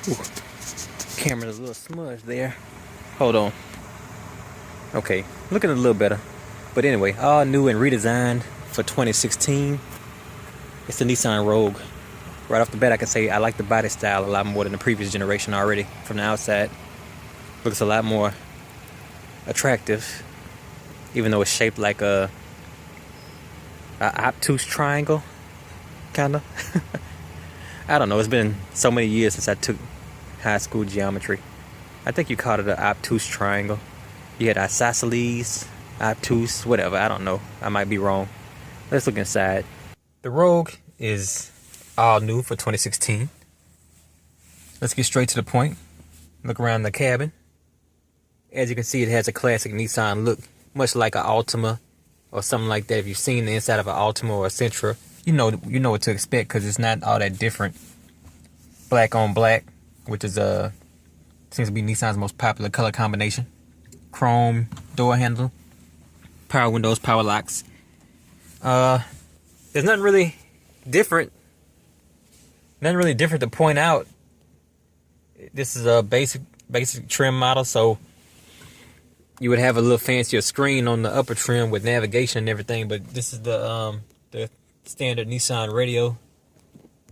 Ooh, camera's a little smudged there. Hold on. Okay, looking a little better. But anyway, all new and redesigned for 2016. It's the Nissan Rogue. Right off the bat, I can say I like the body style a lot more than the previous generation already. From the outside, looks a lot more attractive, even though it's shaped like a obtuse triangle, kinda. I don't know. It's been so many years since I took high school geometry. I think you called it an obtuse triangle. You had isosceles, obtuse, whatever. I don't know. I might be wrong. Let's look inside. The Rogue is all new for 2016. Let's get straight to the point. Look around the cabin. As you can see, it has a classic Nissan look, much like an Altima or something like that. If you've seen the inside of an Altima or a Sentra, you know what to expect because it's not all that different. Black on black, which is seems to be Nissan's most popular color combination. Chrome door handle, power windows, power locks. There's nothing really different. Nothing really different to point out. This is a basic trim model, so you would have a little fancier screen on the upper trim with navigation and everything. But this is the standard Nissan radio,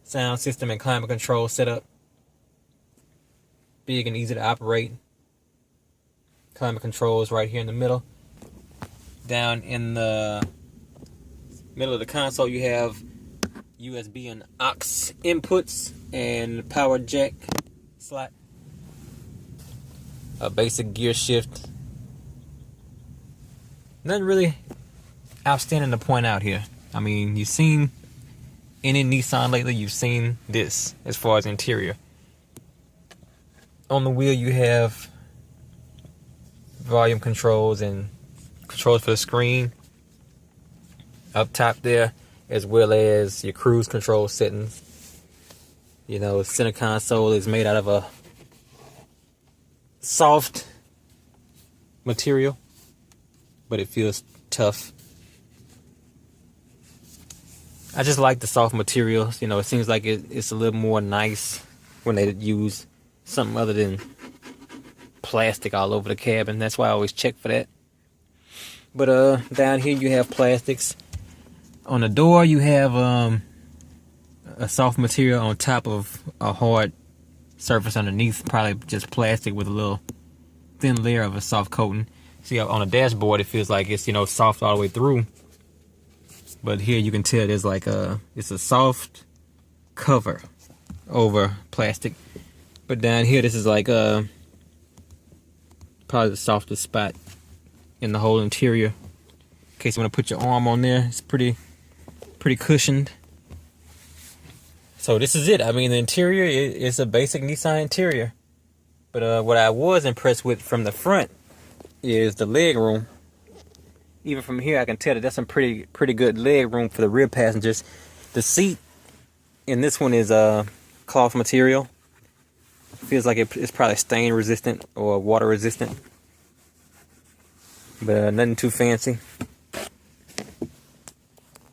sound system, and climate control setup. Big and easy to operate. Climate control is right here in the middle. Down in the middle of the console, you have USB and aux inputs and power jack slot. A basic gear shift. Nothing really outstanding to point out here. I mean, you've seen any Nissan lately, you've seen this as far as interior. On the wheel, you have volume controls and controls for the screen up top there, as well as your cruise control settings. You know, center console is made out of a soft material, but it feels tough. I just like the soft materials. You know, it seems like it's a little more nice when they use something other than plastic all over the cabin. That's why I always check for that. But down here you have plastics. On the door you have a soft material on top of a hard surface underneath, probably just plastic with a little thin layer of a soft coating. See, on the dashboard it feels like it's, you know, soft all the way through, but here you can tell there's like it's a soft cover over plastic. But down here, this is like probably the softest spot in the whole interior. In case you want to put your arm on there, it's pretty cushioned. So this is it. I mean, the interior is a basic Nissan interior. But what I was impressed with from the front is the leg room. Even from here, I can tell that that's some pretty good leg room for the rear passengers. The seat in this one is cloth material. Feels like it's probably stain resistant or water resistant, but nothing too fancy.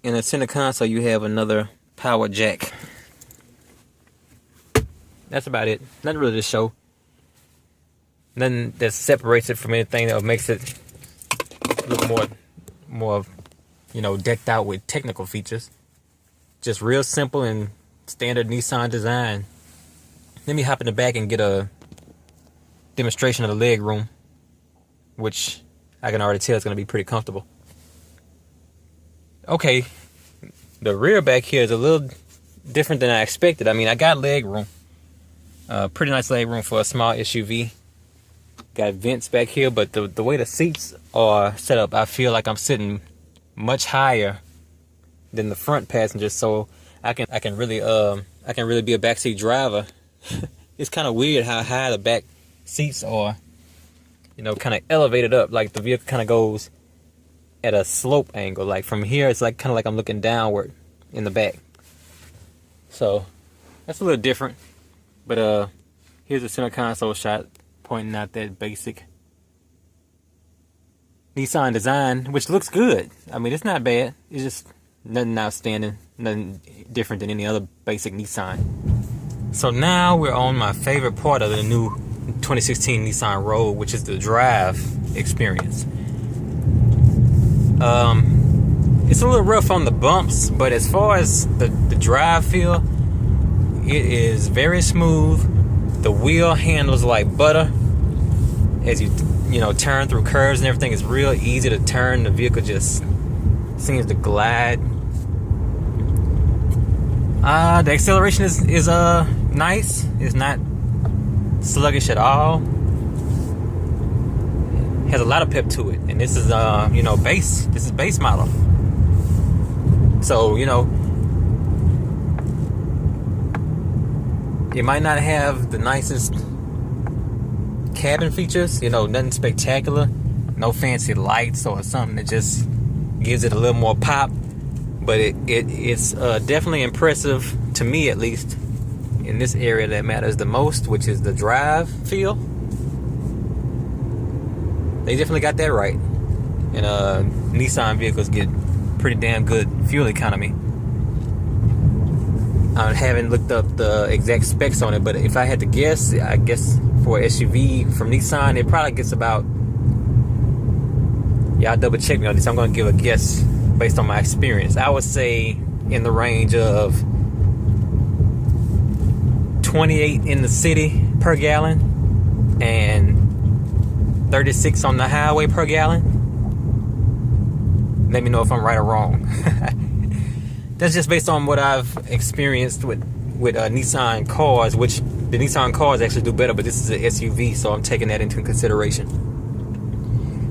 In the center console, you have another power jack. That's about it. Nothing really to show. Nothing that separates it from anything that makes it look more, you know, decked out with technical features. Just real simple and standard Nissan design. Let me hop in the back and get a demonstration of the leg room, which I can already tell is going to be pretty comfortable. Okay, the rear back here is a little different than I expected. I mean, I got leg room. Pretty nice leg room for a small SUV. Got vents back here, but the way the seats are set up, I feel like I'm sitting much higher than the front passengers, so I can really be a backseat driver. It's kind of weird how high the back seats are, you know, kind of elevated up, like the vehicle kind of goes at a slope angle. Like from here, it's like kind of like I'm looking downward in the back. So that's a little different. But here's the center console shot pointing out that basic Nissan design, which looks good. I mean, it's not bad. It's just nothing outstanding, nothing different than any other basic Nissan. So now we're on my favorite part of the new 2016 Nissan Rogue, which is the drive experience. It's a little rough on the bumps, but as far as the drive feel, it is very smooth. The wheel handles like butter. As you know, turn through curves and everything, it's real easy to turn. The vehicle just seems to glide. The acceleration is nice. It's not sluggish at all. Has a lot of pep to it, and this is base. This is base model. So it might not have the nicest cabin features. Nothing spectacular. No fancy lights or something that just gives it a little more pop. But it's definitely impressive to me, at least, in this area that matters the most, which is the drive feel. They definitely got that right. And Nissan vehicles get pretty damn good fuel economy. I haven't looked up the exact specs on it, but if I had to guess, I guess for an SUV from Nissan, it probably gets about... Y'all double check me on this. I'm going to give a guess based on my experience. I would say in the range of 28 in the city per gallon and 36 on the highway per gallon. Let me know if I'm right or wrong. That's just based on what I've experienced with Nissan cars, which the Nissan cars actually do better, but this is an SUV, so I'm taking that into consideration.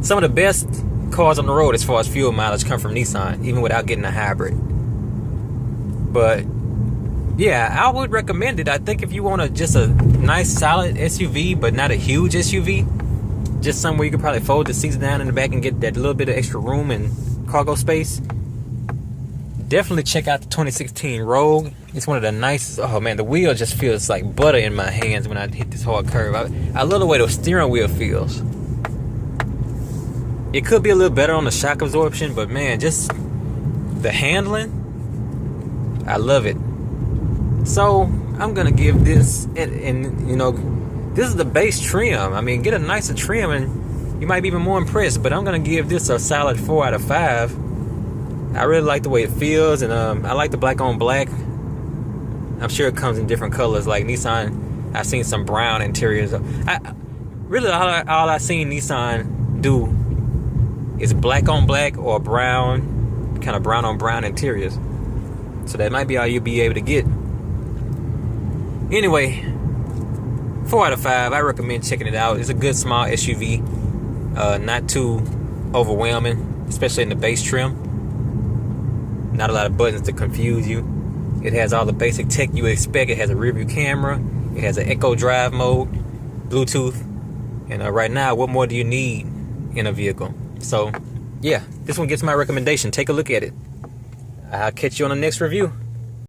Some of the best cars on the road as far as fuel mileage come from Nissan, even without getting a hybrid. But yeah, I would recommend it. I think if you want just a nice solid SUV, but not a huge SUV, just somewhere you could probably fold the seats down in the back and get that little bit of extra room and cargo space, definitely check out the 2016 Rogue. It's one of the nicest. Oh man, the wheel just feels like butter in my hands when I hit this hard curve. I love the way the steering wheel feels. It could be a little better on the shock absorption, but man, just the handling, I love it. So I'm gonna give this, and this is the base trim. I mean, get a nicer trim and you might be even more impressed. But I'm gonna give this a solid 4 out of 5. I really like the way it feels, and I like the black on black. I'm sure it comes in different colors. Like Nissan, I've seen some brown interiors. Really all I've seen Nissan do is black on black or brown, kind of brown on brown interiors. So that might be all you'll be able to get. Anyway, 4 out of 5. I recommend checking it out. It's a good small SUV, not too overwhelming, especially in the base trim. Not a lot of buttons to confuse you. It has all the basic tech you would expect. It has a rear view camera. It has an Echo Drive mode, Bluetooth. And right now, what more do you need in a vehicle? So, yeah, this one gets my recommendation. Take a look at it. I'll catch you on the next review.